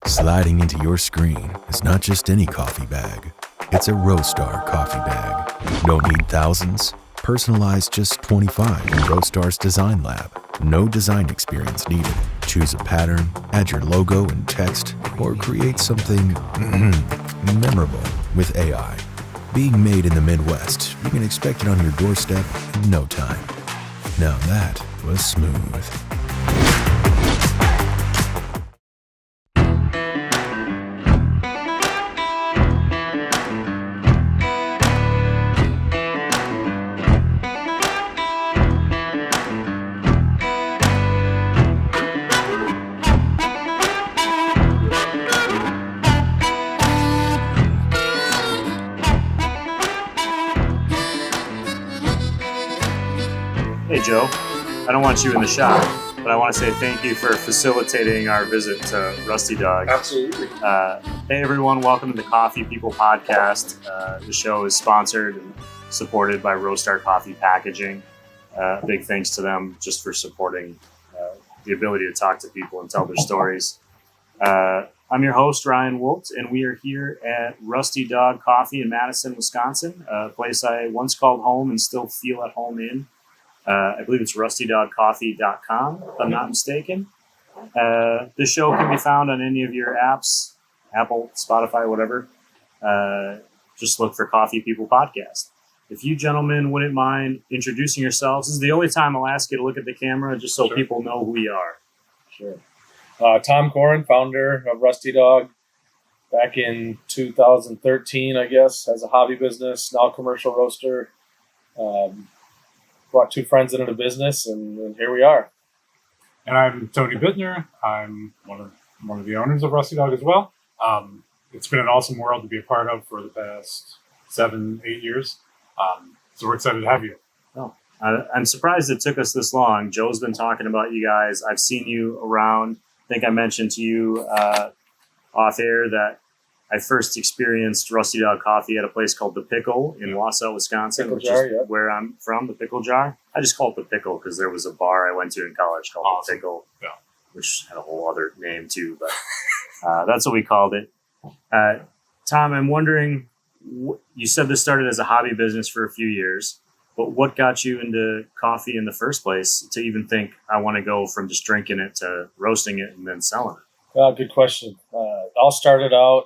Sliding into your screen is not just any coffee bag. It's a Roastar coffee bag. Don't need thousands. Personalized just 25 in Roastar's Design Lab. No design experience needed. Choose a pattern, add your logo and text, or create something memorable with AI. Being made in the Midwest, you can expect it on your doorstep in no time. Now that was smooth. Hey Joe, I don't want you in the shop, but I want to say thank you for facilitating our visit to Rusty Dog. Absolutely. Hey everyone, welcome to the Coffee People Podcast. The show is sponsored and supported by Roastar Coffee Packaging. Big thanks to them just for supporting the ability to talk to people and tell their stories. I'm your host, Ryan Woldt, and we are here at Rusty Dog Coffee in Madison, Wisconsin, a place I once called home and still feel at home in. I believe it's rustydogcoffee.com, if I'm not mistaken. This show can be found on any of your apps, Apple, Spotify, whatever. Just look for Coffee People Podcast. If you gentlemen wouldn't mind introducing yourselves, this is the only time I'll ask you to look at the camera just so people know who we are. Sure. Tom Koren, founder of Rusty Dog, back in 2013, I guess, as a hobby business, now commercial roaster. Brought two friends into the business, and here we are. And I'm Tony Bitner. I'm one of the owners of Rusty Dog as well. It's been an awesome world to be a part of for the past 7-8 years. So we're excited to have you. Oh, I'm surprised it took us this long. Joe's been talking about you guys. I've seen you around. I think I mentioned to you off air that I first experienced Rusty Dog Coffee at a place called The Pickle in Wausau, Wisconsin, Pickle which Jar, is yeah. where I'm from, The Pickle Jar. I just call it The Pickle because there was a bar I went to in college called Awesome. The Pickle, Yeah. which had a whole other name too, but that's what we called it. Tom, I'm wondering, you said this started as a hobby business for a few years, but what got you into coffee in the first place to even think I want to go from just drinking it to roasting it and then selling it? Good question. All started out,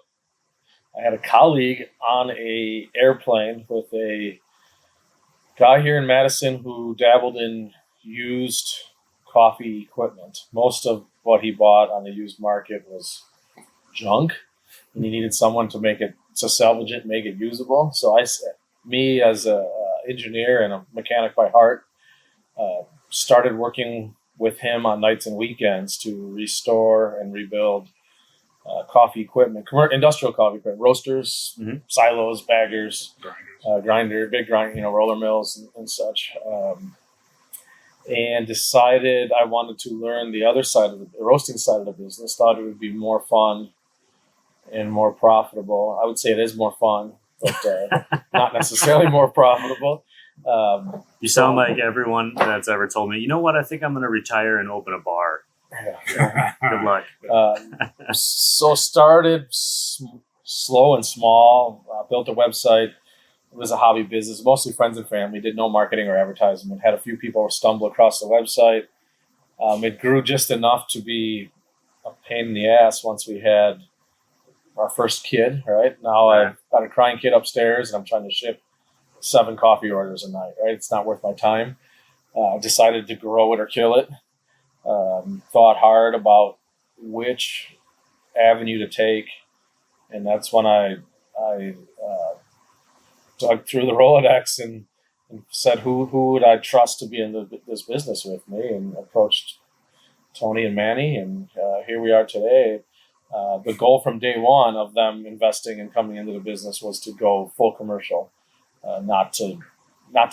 I had a colleague on a airplane with a guy here in Madison who dabbled in used coffee equipment. Most of what he bought on the used market was junk, and he needed someone to salvage it, make it usable. So me as a engineer and a mechanic by heart, started working with him on nights and weekends to restore and rebuild coffee equipment, industrial coffee equipment, roasters, silos, baggers, big grinder, roller mills and such. And decided I wanted to learn the other side of the roasting side of the business. Thought it would be more fun and more profitable. I would say it is more fun, but not necessarily more profitable. You sound like everyone that's ever told me, you know what, I think I'm going to retire and open a bar. Yeah. Good luck. So started slow and small, built a website. It was a hobby business, mostly friends and family, did no marketing or advertisement, had a few people stumble across the website. It grew just enough to be a pain in the ass once we had our first kid, right? Now I've got a crying kid upstairs and I'm trying to ship 7 coffee orders a night, right? It's not worth my time. Decided to grow it or kill it. Thought hard about which avenue to take, and that's when I dug through the Rolodex and said who would I trust to be in this business with me, and approached Tony and Manny, and here we are today. The goal from day one of them investing and coming into the business was to go full commercial, not to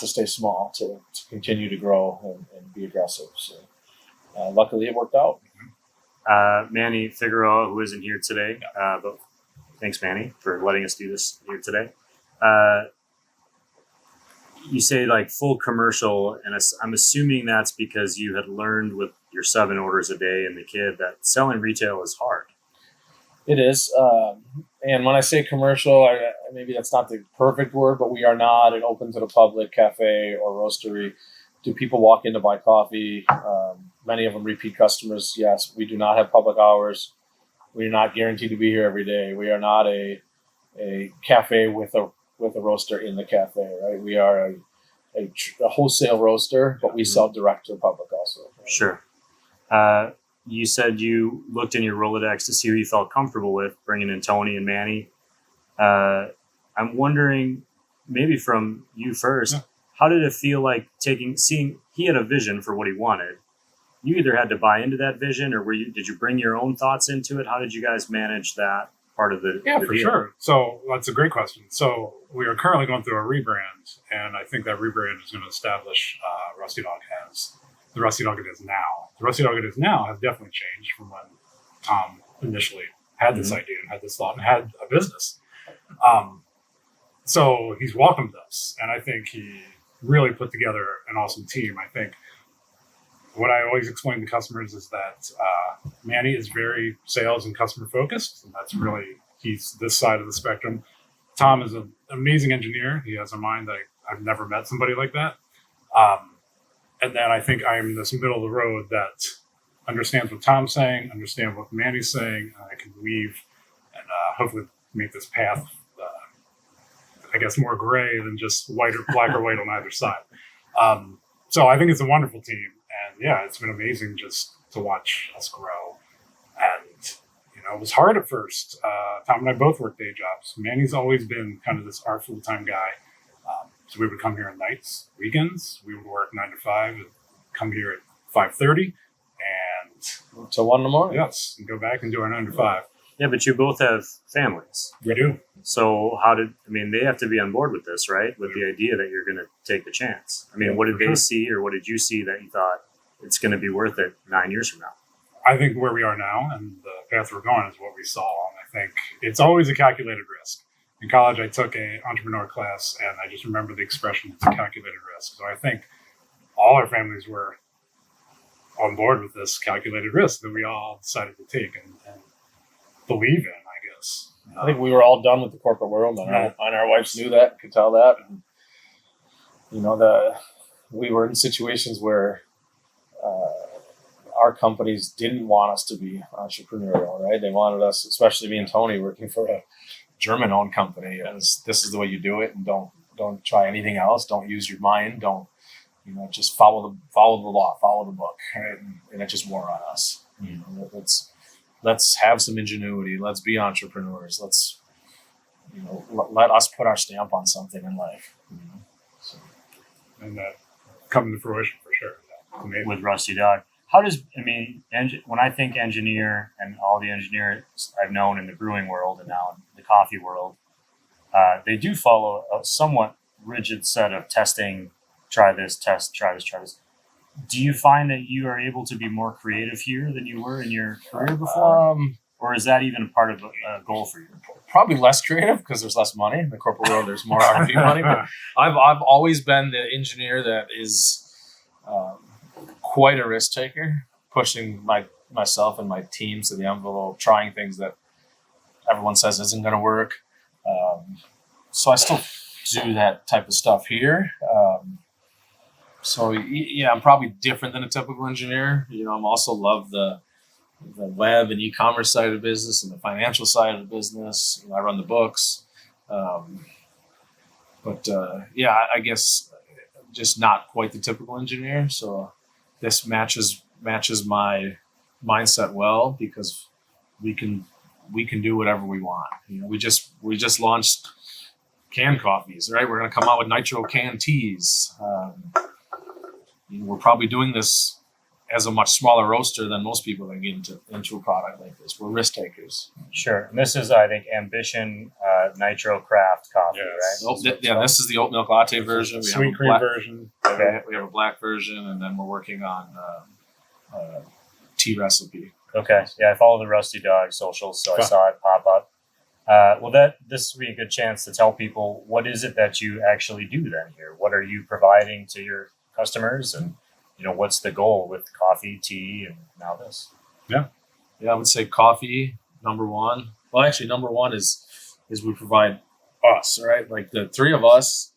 stay small, to continue to grow and be aggressive. So luckily it worked out. Manny Figueroa, who isn't here today, but thanks, Manny, for letting us do this here today. You say like full commercial, and I'm assuming that's because you had learned with your 7 orders a day and the kid that selling retail is hard. It is. And when I say commercial, maybe that's not the perfect word, but we are not an open to the public cafe or roastery. Do people walk in to buy coffee? Many of them repeat customers. Yes, we do not have public hours. We are not guaranteed to be here every day. We are not a cafe with a roaster in the cafe, right? We are a wholesale roaster, but we sell direct to the public also. Sure. You said you looked in your Rolodex to see who you felt comfortable with, bringing in Tony and Manny. I'm wondering, maybe from you first, how did it feel like seeing he had a vision for what he wanted? You either had to buy into that vision, or did you bring your own thoughts into it? How did you guys manage that part of the for deal? Sure. So that's a great question. So we are currently going through a rebrand, and I think that rebrand is going to establish Rusty Dog as the Rusty Dog it is now. The Rusty Dog it is now has definitely changed from when Tom initially had this idea and had this thought and had a business. So he's welcomed us, and I think he really put together an awesome team. I think what I always explain to customers is that Manny is very sales and customer focused, and that's really, he's this side of the spectrum. Tom is an amazing engineer. He has a mind that I've never met somebody like that. And then I think I'm this middle of the road that understands what Tom's saying, understands what Manny's saying, and I can weave and hopefully make this path, I guess, more gray than just white or black or white on either side. So I think it's a wonderful team. And yeah, it's been amazing just to watch us grow. And, it was hard at first. Tom and I both work day jobs. Manny's always been kind of this our full-time guy. So we would come here on nights, weekends. We would work 9 to 5 and come here at 5:30 and till 1 in the morning. Yes, and go back and do our 9 to 5. Yeah, but you both have families. We do. So they have to be on board with this, right? With the idea that you're going to take the chance. What did they see, or what did you see that you thought it's going to be worth it 9 years from now? I think where we are now and the path we're going is what we saw. And I think it's always a calculated risk. In college, I took an entrepreneur class, and I just remember the expression, it's a calculated risk. So I think all our families were on board with this calculated risk that we all decided to take and believe in, I guess. I think we were all done with the corporate world, and our wives knew that, could tell that. And, we were in situations where our companies didn't want us to be entrepreneurial, right? They wanted us, especially me and Tony, working for a German-owned company, as this is the way you do it, and don't try anything else. Don't use your mind. Don't, just follow the law, follow the book, right? And it just wore on us. Let's have some ingenuity. Let's be entrepreneurs. Let's, let us put our stamp on something in life. So. And that coming to fruition for sure. With Rusty Dog. How does, when I think engineer and all the engineers I've known in the brewing world and now in the coffee world, they do follow a somewhat rigid set of testing, try this, test, try this, try this. Do you find that you are able to be more creative here than you were in your career before? Or is that even part of a goal for you? Probably less creative because there's less money. In the corporate world, there's more R&D money. But I've always been the engineer that is quite a risk taker, pushing myself and my teams to the envelope, trying things that everyone says isn't going to work. So I still do that type of stuff here. So yeah, I'm probably different than a typical engineer. I'm also love the web and e-commerce side of the business and the financial side of the business. I run the books. But I guess just not quite the typical engineer. So this matches my mindset well, because we can do whatever we want. We just launched canned coffees, right? We're going to come out with nitro canned teas. We're probably doing this as a much smaller roaster than most people that get into a product like this. We're risk takers. Sure. And this is, I think, Ambition Nitro Craft Coffee, right? This is the oat milk latte version. We Sweet cream version. Okay. We have a black version, and then we're working on tea recipe. Okay. Yeah, I follow the Rusty Dog socials, so I saw it pop up. This would be a good chance to tell people, what is it that you actually do then here? What are you providing to your customers, and what's the goal with coffee, tea, and now this? Yeah, I would say coffee, number one. Well, actually, number one is we provide us, right? Like the three of us,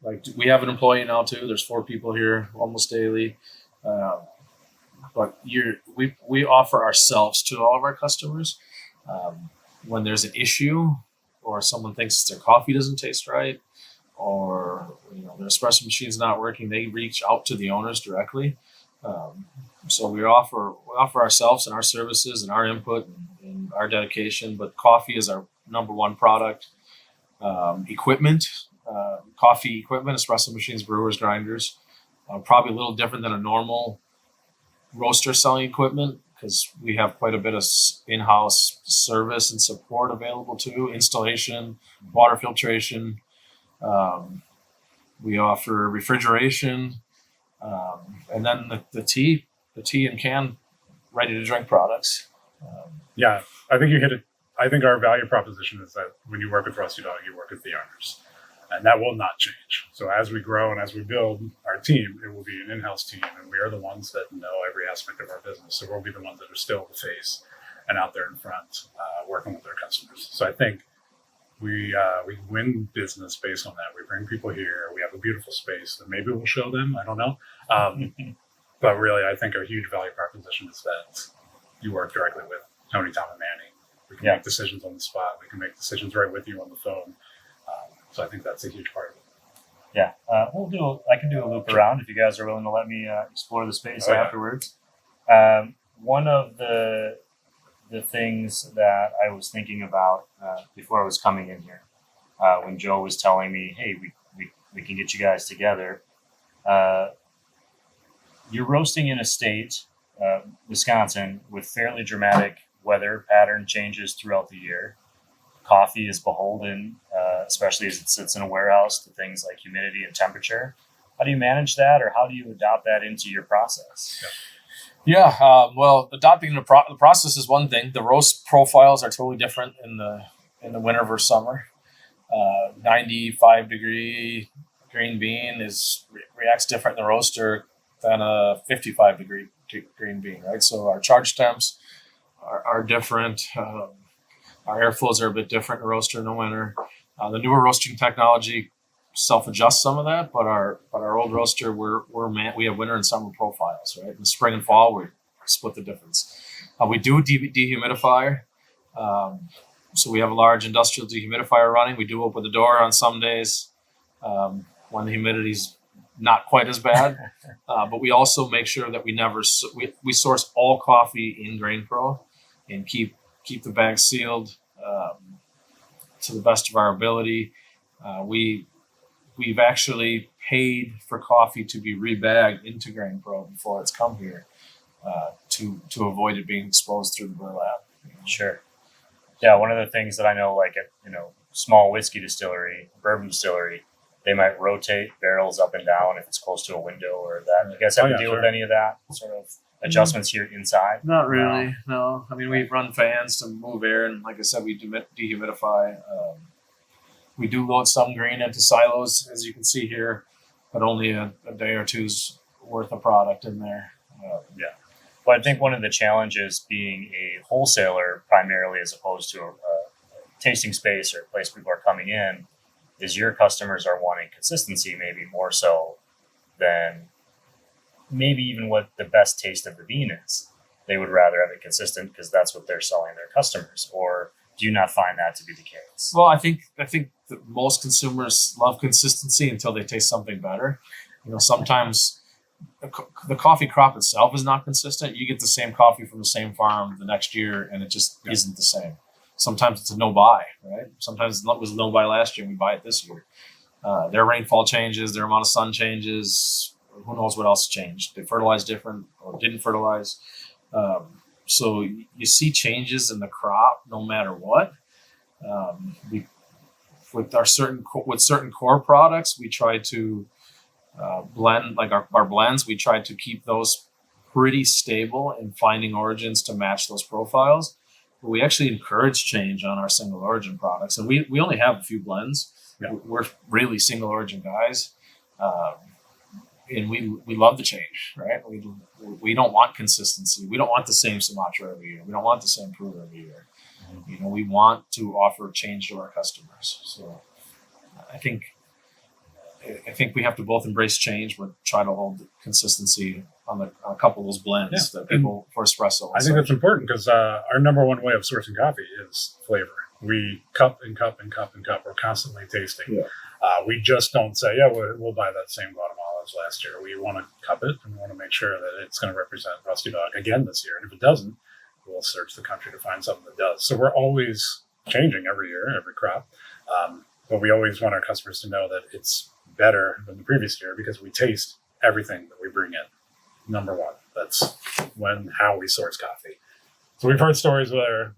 like we have an employee now too. There's 4 people here almost daily. But we offer ourselves to all of our customers. When there's an issue or someone thinks their coffee doesn't taste right or their espresso machine's not working, they reach out to the owners directly. So we offer ourselves and our services and our input and our dedication, but coffee is our number one product. Equipment, coffee equipment, espresso machines, brewers, grinders, probably a little different than a normal roaster selling equipment because we have quite a bit of in-house service and support available too, installation, water filtration. We offer refrigeration, and then the tea and can ready to drink products. Yeah, I think you hit it. I think our value proposition is that when you work with Rusty Dog, you work with the owners, and that will not change. So as we grow and as we build our team, it will be an in-house team, and we are the ones that know every aspect of our business. So we'll be the ones that are still the face and out there in front, working with our customers. So I think we win business based on that. We bring people here. We have a beautiful space that maybe we'll show them. I don't know. But really, I think a huge value proposition is that you work directly with Tony, Tom, and Manny. We can make decisions on the spot. We can make decisions right with you on the phone. So I think that's a huge part of it. Yeah, I can do a loop around if you guys are willing to let me explore the space afterwards. One of the things that I was thinking about before I was coming in here, when Joe was telling me, "Hey, we can get you guys together." You're roasting in a state, Wisconsin, with fairly dramatic weather pattern changes throughout the year. Coffee is beholden, especially as it sits in a warehouse, to things like humidity and temperature. How do you manage that, or how do you adopt that into your process? Yeah, well, adopting the process is one thing. The roast profiles are totally different in the winter versus summer. 95 degree green bean reacts different in the roaster than a 55 degree green bean, right? So our charge temps are different. Our airflows are a bit different in a roaster in the winter. The newer roasting technology self-adjusts some of that, but our old roaster, we have winter and summer profiles, right? In the spring and fall, we split the difference. We do a dehumidifier. So we have a large industrial dehumidifier running. We do open the door on some days when the humidity's not quite as bad. But we also make sure that we source all coffee in GrainPro and keep the bag sealed to the best of our ability. We've actually paid for coffee to be rebagged into GrainPro before it's come here to avoid it being exposed through the burlap. Sure. Yeah, one of the things that I know, like at small whiskey distillery, bourbon distillery, they might rotate barrels up and down if it's close to a window or that. You guys have to deal with any of that sort of adjustments here inside? Not really, no. I mean, we run fans to move air, and like I said, we dehumidify. We do load some grain into silos, as you can see here, but only a day or two's worth of product in there. Well, I think one of the challenges being a wholesaler primarily as opposed to a tasting space or a place people are coming in is your customers are wanting consistency maybe more so than maybe even what the best taste of the bean is. They would rather have it consistent because that's what they're selling their customers. Or do you not find that to be the case? Well, I think that most consumers love consistency until they taste something better. Sometimes the coffee crop itself is not consistent. You get the same coffee from the same farm the next year, and it just isn't the same. Sometimes it's a no-buy, right? Sometimes it was a no-buy last year, and we buy it this year. Their rainfall changes, their amount of sun changes. Who knows what else changed? They fertilized different or didn't fertilize. So you see changes in the crop no matter what. With certain core products, we try to blend, like our blends, we try to keep those pretty stable and finding origins to match those profiles. But we actually encourage change on our single origin products. And we only have a few blends. Yeah. We're really single origin guys. And we love the change, right? We don't want consistency. We don't want the same Sumatra every year. We don't want the same Peru every year. We want to offer change to our customers. So I think we have to both embrace change, but try to hold consistency on a couple of those blends that people for espresso. I think that's important because our number one way of sourcing coffee is flavor. We cup and cup and cup and cup. We're constantly tasting. Yeah. We just don't say, we'll buy that same Guatemala as last year. We want to cup it and we want to make sure that it's going to represent Rusty Dog again this year. And if it doesn't, we'll search the country to find something that does. So we're always changing every year, every crop. But we always want our customers to know that it's better than the previous year because we taste everything that we bring in. Number one, that's how we source coffee. So we've heard stories where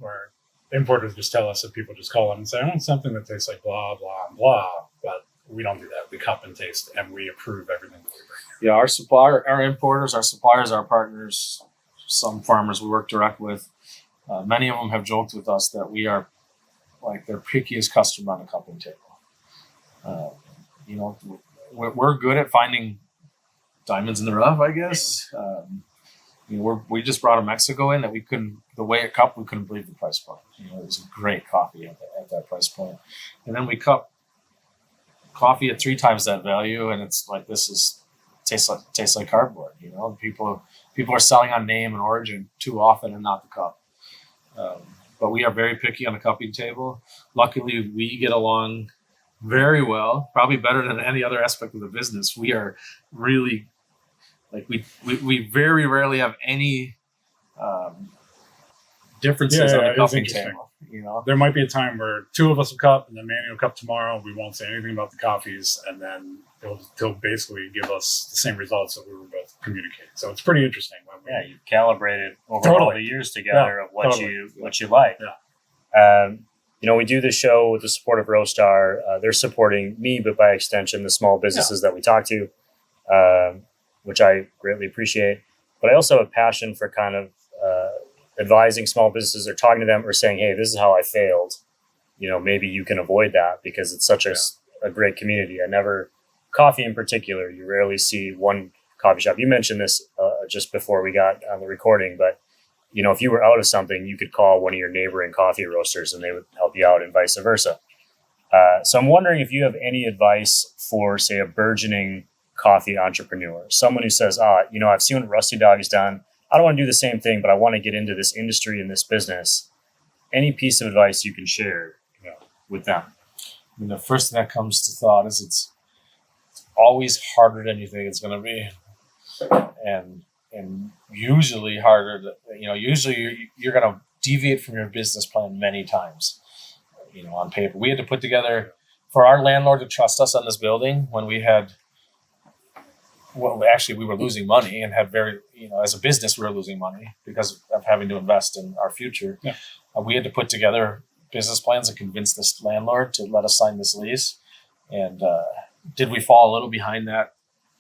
importers just tell us that people just call in and say, I want something that tastes like blah, blah, blah. But we don't do that. We cup and taste and we approve everything that we bring in. Our importers, our suppliers, our partners, some farmers we work direct with, many of them have joked with us that we are like their pickiest customer on the cupping table. We're good at finding diamonds in the rough, I guess. We just brought a Mexico in that the way it cupped, we couldn't believe the price point. It was a great coffee at that price point. And then we cup coffee at 3 times that value, and it's like tastes like cardboard. People are selling on name and origin too often and not the cup. But we are very picky on the cupping table. Luckily, we get along very well, probably better than any other aspect of the business. We are really we very rarely have any differences on the cupping table. There might be a time where 2 of us will cup and then Manny will cup tomorrow. We won't say anything about the coffees, and then he'll basically give us the same results that we were both communicating. So it's pretty interesting. You've calibrated over all the years together of what you like. Yeah. We do this show with the support of Roastar. They're supporting me, but by extension, the small businesses that we talk to, which I greatly appreciate. But I also have a passion for kind of advising small businesses or talking to them or saying, hey, this is how I failed. Maybe you can avoid that because it's such a great community. Coffee in particular, you rarely see one coffee shop. You mentioned this just before we got on the recording, but if you were out of something, you could call one of your neighboring coffee roasters and they would help you out and vice versa. So I'm wondering if you have any advice for, say, a burgeoning coffee entrepreneur, someone who says, I've seen what Rusty Dog has done. I don't want to do the same thing, but I want to get into this industry and this business. Any piece of advice you can share with them? The first thing that comes to thought is it's always harder than you think it's going to be. And usually harder, usually you're going to deviate from your business plan many times, on paper. We had to put together, for our landlord to trust us on this building when we were losing money and had as a business, we were losing money because of having to invest in our future. Yeah. We had to put together business plans and convince this landlord to let us sign this lease. And did we fall a little behind that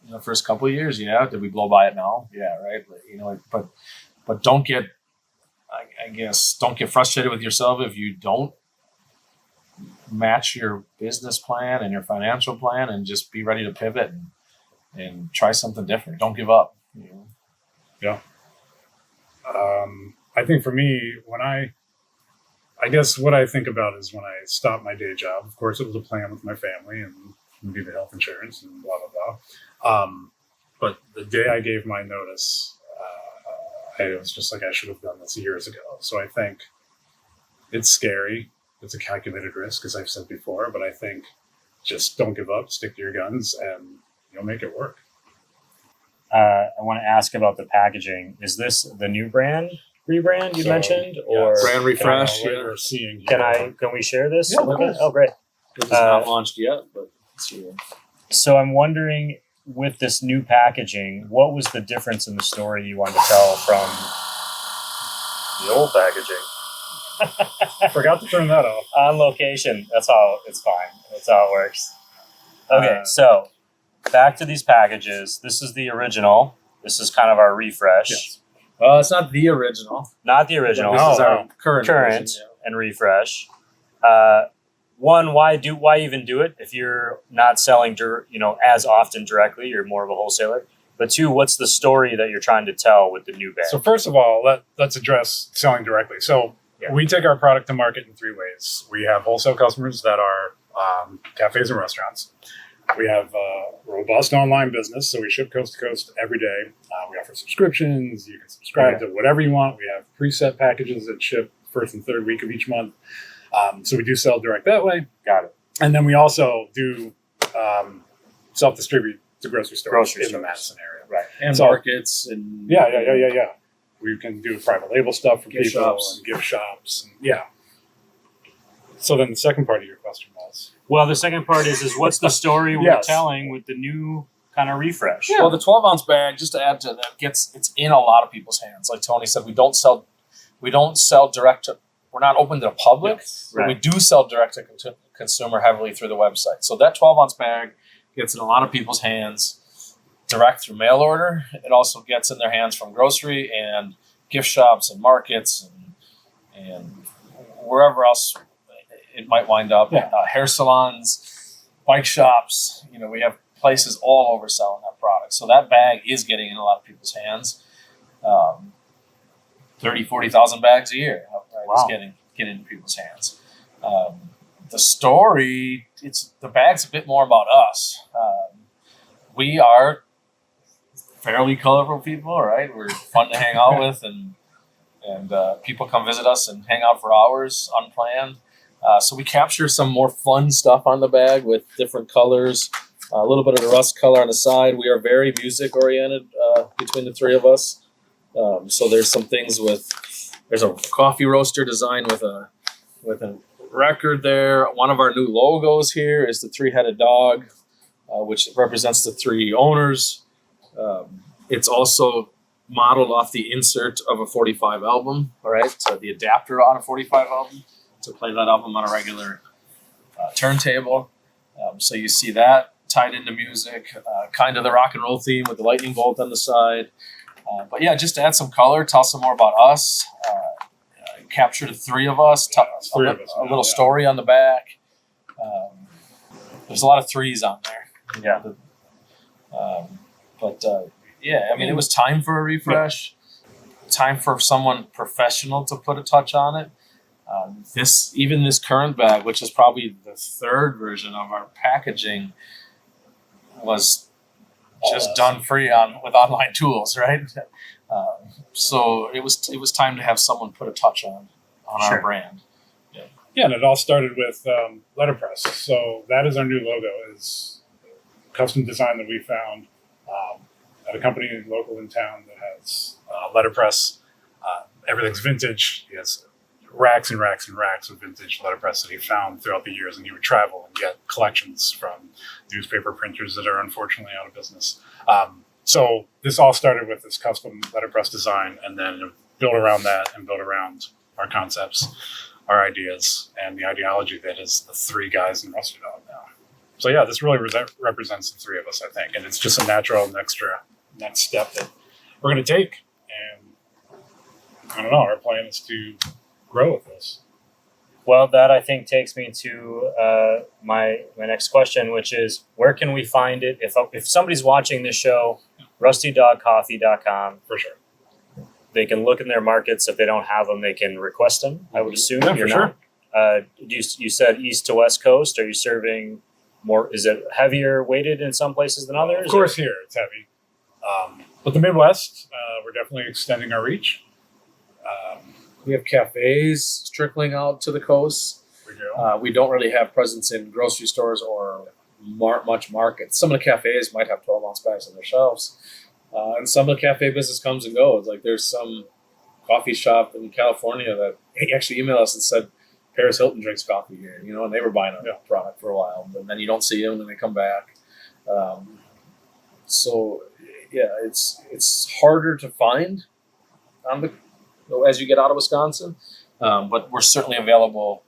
in the first couple of years? Yeah. Did we blow by it now? Yeah. Right. But don't get, don't get frustrated with yourself if you don't match your business plan and your financial plan, and just be ready to pivot and try something different. Don't give up. Yeah. I think for me, I guess what I think about is when I stopped my day job. Of course, it was a plan with my family and maybe the health insurance and blah, blah, blah. But the day I gave my notice, I was just like, I should have done this years ago. So I think it's scary. It's a calculated risk, as I've said before, but I think just don't give up, stick to your guns, and you'll make it work. I want to ask about the packaging. Is this the new rebrand you mentioned, or brand refresh? We're seeing here. Can we share this? Yeah, of course. Oh, great. It's not launched yet, but let's see. So I'm wondering, with this new packaging, what was the difference in the story you wanted to tell from the old packaging? Forgot to turn that off. On location. It's fine. That's how it works. Okay, so back to these packages. This is the original. This is kind of our refresh. Yes. It's not the original. Not the original. This is our current version, and refresh. One, why even do it if you're not selling as often directly? You're more of a wholesaler. But 2, what's the story that you're trying to tell with the new bag? So first of all, let's address selling directly. So We take our product to market in 3 ways. We have wholesale customers that are cafes and restaurants. We have a robust online business, so we ship coast to coast every day. We offer subscriptions. You can subscribe to whatever you want. We have preset packages that ship first and third week of each month. So we do sell direct that way. Got it. And then we also do self-distribute to grocery stores in the Madison area. Right. And markets and Yeah. We can do private label stuff for gift people shops. and gift shops. And, So then the second part of your question was? Well, the second part is what's the story we're Yes. telling with the new kind of refresh? Well, the 12-ounce bag, just to add to that, it's in a lot of people's hands. Like Tony said, we don't sell direct to. We're not open to the public. But we do sell direct to consumer heavily through the website. So that 12-ounce bag gets in a lot of people's hands direct through mail order. It also gets in their hands from grocery and gift shops and markets and wherever else it might wind up. Hair salons, bike shops. We have places all over selling that product. So that bag is getting in a lot of people's hands. 40,000 bags a year is getting into people's hands. The story, the bag's a bit more about us. We are fairly colorful people, right? We're fun to hang out with, and people come visit us and hang out for hours unplanned. So we capture some more fun stuff on the bag with different colors, a little bit of the rust color on the side. We are very music oriented between the 3 of us. So there's some things there's a coffee roaster design with a record there. One of our new logos here is the 3-headed dog, which represents the 3 owners. It's also modeled off the insert of a 45 album, all right? So the adapter on a 45 album to play that album on a regular turntable. So you see that tied into music, kind of the rock and roll theme with the lightning bolt on the side. But yeah, just to add some color, tell some more about us, capture the 3 of us, a little story on the back. There's a lot of 3s on there. Yeah. It was time for a refresh, time for someone professional to put a touch on it. This current bag, which is probably the 3rd version of our packaging, was just done free with online tools, right? So it was time to have someone put a touch on our brand. Yeah, and it all started with letterpress. So that is our new logo. It's custom design that we found at a company local in town that has letterpress. Everything's vintage. He has racks and racks and racks of vintage letterpress that he found throughout the years, and he would travel and get collections from newspaper printers that are unfortunately out of business. So this all started with this custom letterpress design, and then built around that and built around our concepts, our ideas, and the ideology that is the 3 guys in Rusty Dog now. So yeah, this really represents the 3 of us, I think, and it's just a natural next step that we're going to take. And I don't know, our plan is to grow with this. Well, that I think takes me to my next question, which is where can we find it? If somebody's watching this show, rustydogcoffee.com. For sure. They can look in their markets. If they don't have them, they can request them. I would assume. Yeah, for sure. You said East to West Coast. Are you serving more? Is it heavier weighted in some places than others? Of course, here it's heavy. But the Midwest, we're definitely extending our reach. We have cafes trickling out to the coast. We do. We don't really have presence in grocery stores or much markets. Some of the cafes might have 12-ounce bags on their shelves. And some of the cafe business comes and goes. Like there's some coffee shop in California that actually emailed us and said, Paris Hilton drinks coffee here, and they were buying a product for a while, but then you don't see them and they come back. It's harder to find as you get out of Wisconsin, but we're certainly available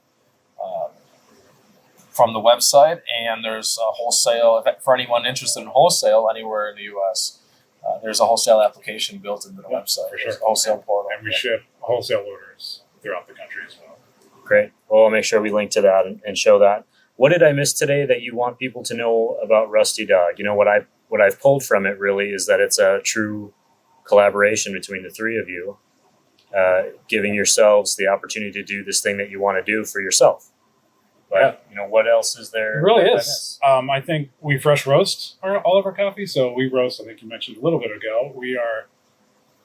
from the website, and there's a wholesale for anyone interested in wholesale anywhere in the U.S. There's a wholesale application built into the website. For sure. There's a wholesale portal, and we ship wholesale orders throughout the country as well. Great. Well, I'll make sure we link to that and show that. What did I miss today that you want people to know about Rusty Dog? What I've pulled from it really is that it's a true collaboration between the 3 of you. giving yourselves the opportunity to do this thing that you want to do for yourself. But, what else is there? It really is. I think we fresh roast all of our coffee. So we roast, I think you mentioned a little bit ago, we are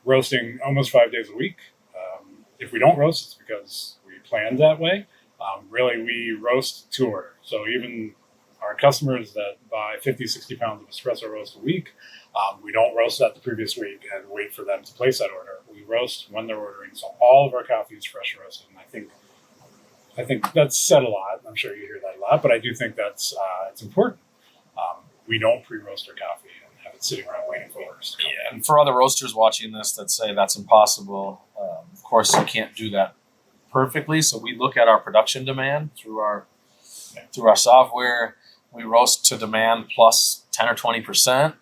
roasting almost 5 days a week. If we don't roast, it's because we planned that way. Really, we roast to order. So even our customers that buy 50, 60 pounds of espresso roast a week, we don't roast that the previous week and wait for them to place that order. We roast when they're ordering. So all of our coffee is fresh roasted. And I think that's said a lot. I'm sure you hear that a lot, but I do think that's it's important. We don't pre-roast our coffee and have it sitting around waiting for orders to come. Yeah, and for other roasters watching this that say that's impossible, of course you can't do that perfectly. So we look at our production demand through our software. We roast to demand plus 10 or 20%,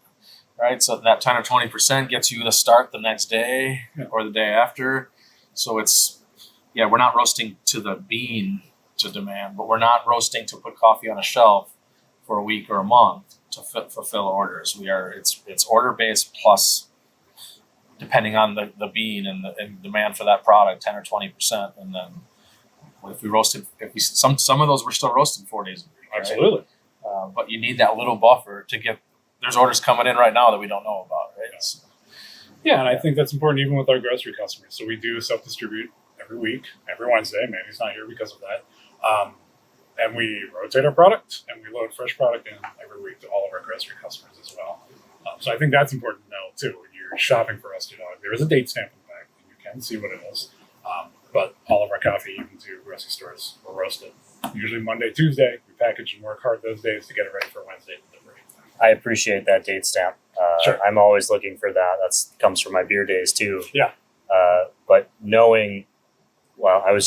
right? So that 10 or 20% gets you to start the next day or the day after. So we're not roasting to the bean to demand, but we're not roasting to put coffee on a shelf for a week or a month to fulfill orders. It's order based plus, depending on the bean and the demand for that product, 10 or 20%. And then if we roasted, some of those we're still roasting 4 days a week. Right? Absolutely. But you need that little buffer to get. There's orders coming in right now that we don't know about, right? So, and I think that's important even with our grocery customers. So we do self-distribute every week, every Wednesday. Manny's not here because of that. And we rotate our product and we load fresh product in every week to all of our grocery customers as well. So I think that's important to know too. When you're shopping for Rusty Dog, there is a date stamp in the back and you can see what it is. But all of our coffee, even to grocery stores, will roast it. Usually Monday, Tuesday. We package and work hard those days to get it ready for Wednesday delivery. I appreciate that date stamp. Sure. I'm always looking for that. That comes from my beer days too. Yeah. But knowing, I'm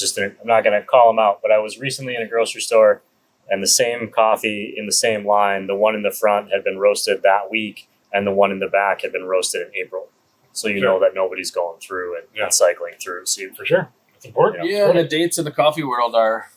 not going to call them out, but I was recently in a grocery store and the same coffee in the same line, the one in the front had been roasted that week and the one in the back had been roasted in April. So you know that nobody's going through and cycling through. So for sure. It's important. Yeah, and the dates in the coffee world are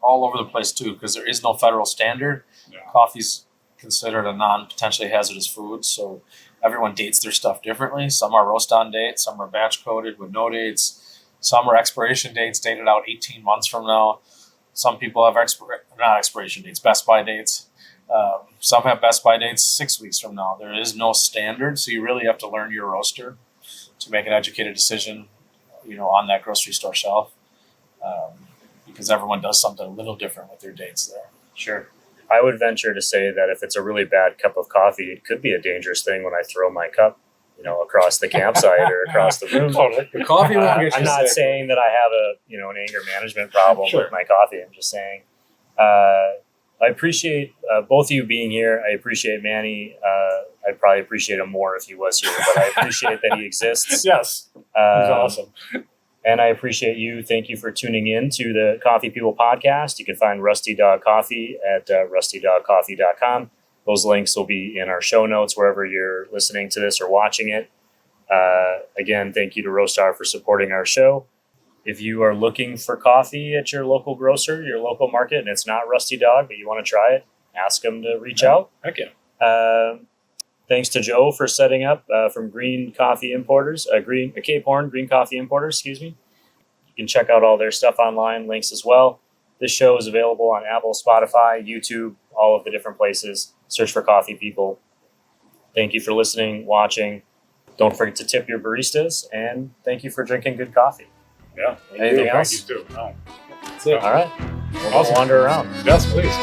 all over the place too, because there is no federal standard. Yeah. Coffee's considered a non-potentially hazardous food, so everyone dates their stuff differently. Some are roast on date, some are batch coded with no dates, some are expiration dates dated out 18 months from now. Some people have not expiration dates, best by dates. Some have best by dates 6 weeks from now. There is no standard, so you really have to learn your roaster to make an educated decision, on that grocery store shelf, because everyone does something a little different with their dates there. Sure. I would venture to say that if it's a really bad cup of coffee, it could be a dangerous thing when I throw my cup, across the campsite or across the room. Totally. The coffee won't get you I'm not sick. saying that I have an anger management problem Sure. with my coffee. I'm just saying, I appreciate both of you being here. I appreciate Manny. I'd probably appreciate him more if he was here, but I appreciate that he exists. Yes. He's awesome. And I appreciate you. Thank you for tuning in to the Coffee People podcast. You can find Rusty Dog Coffee at rustydogcoffee.com. Those links will be in our show notes wherever you're listening to this or watching it. Again, thank you to Roastar for supporting our show. If you are looking for coffee at your local grocer, your local market, and it's not Rusty Dog, but you want to try it, ask them to reach out. Heck yeah. Thanks to Joe for setting up from Green Coffee Importers, Cape Horn Green Coffee Importers, excuse me. You can check out all their stuff online, links as well. This show is available on Apple, Spotify, YouTube, all of the different places. Search for Coffee People. Thank you for listening, watching. Don't forget to tip your baristas, and thank you for drinking good coffee. Yeah. Anything else? Thank you too. No. That's it. All right. We'll Awesome. wander around. Yes, please.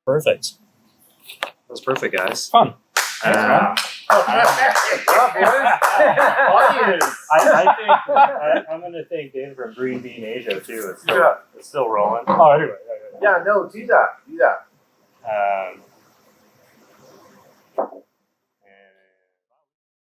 Perfect. That was perfect, guys. Fun. Thanks, man. I'm going to thank David from Green Bean Asia too. It's still rolling. Oh, anyway. Yeah, no, do that.